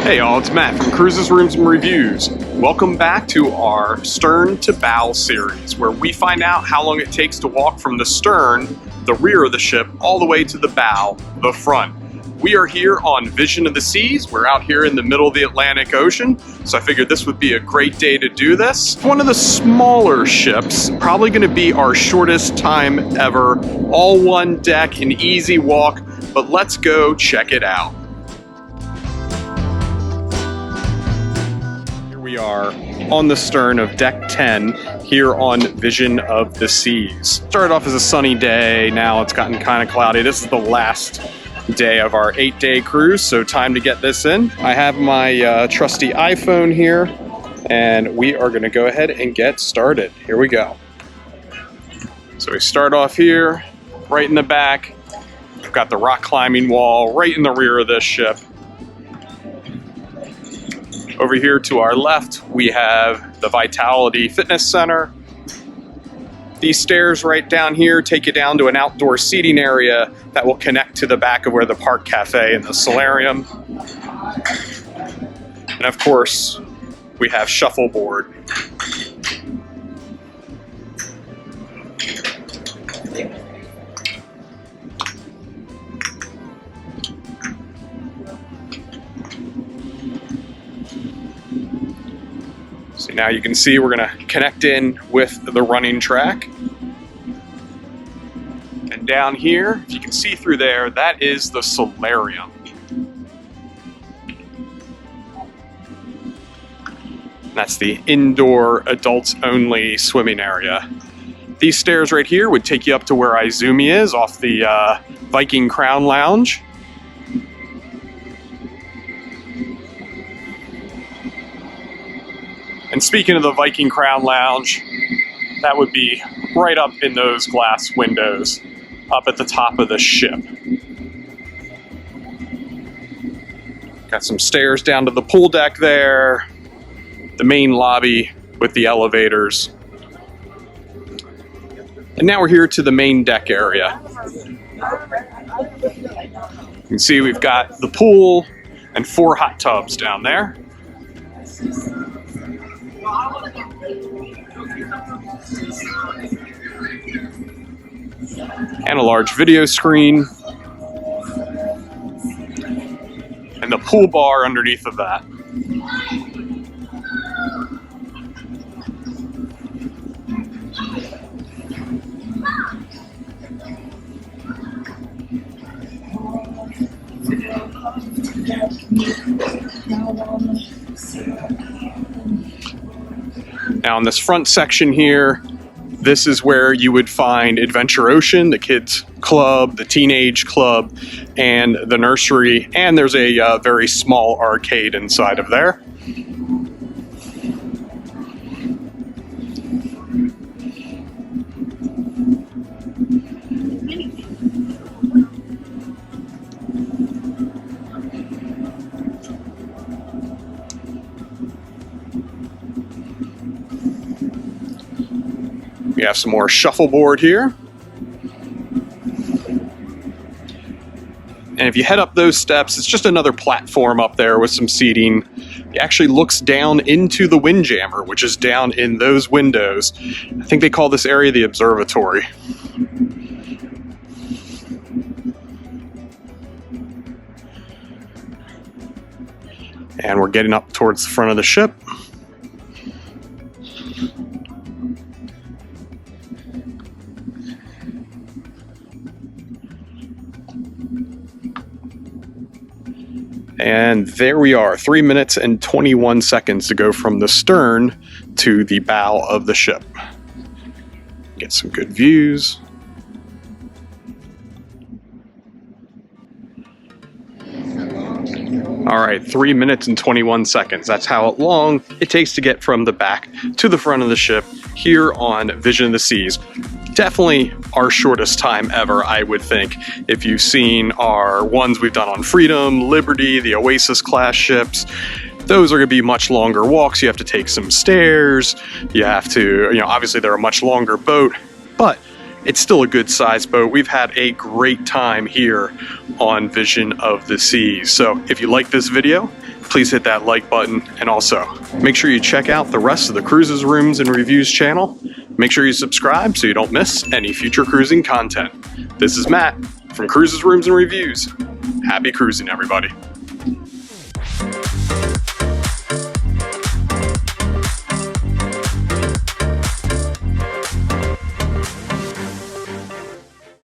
Hey y'all, it's Matt from Cruises, Rooms, and Reviews. Welcome back to our Stern to Bow series, where we find out how long it takes to walk from the stern, the rear of the ship, all the way to the bow, the front. We are here on Vision of the Seas. We're out here in the middle of the Atlantic Ocean, so I figured this would be a great day to do this. One of the smaller ships, probably going to be our shortest time ever. All one deck, an easy walk, but let's go check it out. We are on the stern of Deck 10 here on Vision of the Seas. Started off as a sunny day, now it's gotten kind of cloudy. This is the last day of our 8-day cruise, so time to get this in. I have my trusty iPhone here, and we are going to go ahead and get started. Here we go. So we start off here, right in the back. We've got the rock climbing wall right in the rear of this ship. Over here to our left, we have the Vitality Fitness Center. These stairs right down here take you down to an outdoor seating area that will connect to the back of where the Park Cafe and the Solarium. And of course, we have shuffleboard. So now you can see we're going to connect in with the running track. And down here, if you can see through there, that is the Solarium. That's the indoor adults-only swimming area. These stairs right here would take you up to where Izumi is off the Viking Crown Lounge. And speaking of the Viking Crown Lounge, that would be right up in those glass windows, up at the top of the ship. Got some stairs down to the pool deck there, the main lobby with the elevators. And now we're here to the main deck area. You can see we've got the pool and 4 hot tubs down there. And a large video screen. And the pool bar underneath of that. Now in this front section here, this is where you would find Adventure Ocean, the kids club, the teenage club, and the nursery. And there's a very small arcade inside of there. We have some more shuffleboard here. And if you head up those steps, it's just another platform up there with some seating. It actually looks down into the Windjammer, which is down in those windows. I think they call this area the observatory. And we're getting up towards the front of the ship. And there we are, 3 minutes and 21 seconds to go from the stern to the bow of the ship. Get some good views. All right, 3 minutes and 21 seconds. That's how long it takes to get from the back to the front of the ship here on Vision of the Seas. Definitely our shortest time ever, I would think. If you've seen our ones we've done on Freedom, Liberty, the Oasis class ships, those are going to be much longer walks. You have to take some stairs. You have to, obviously they're a much longer boat, but it's still a good sized boat. We've had a great time here on Vision of the Seas. So if you like this video, please hit that like button, and also make sure you check out the rest of the Cruises, Rooms, and Reviews channel. Make sure you subscribe so you don't miss any future cruising content. This is Matt from Cruises, Rooms, and Reviews. Happy cruising, everybody.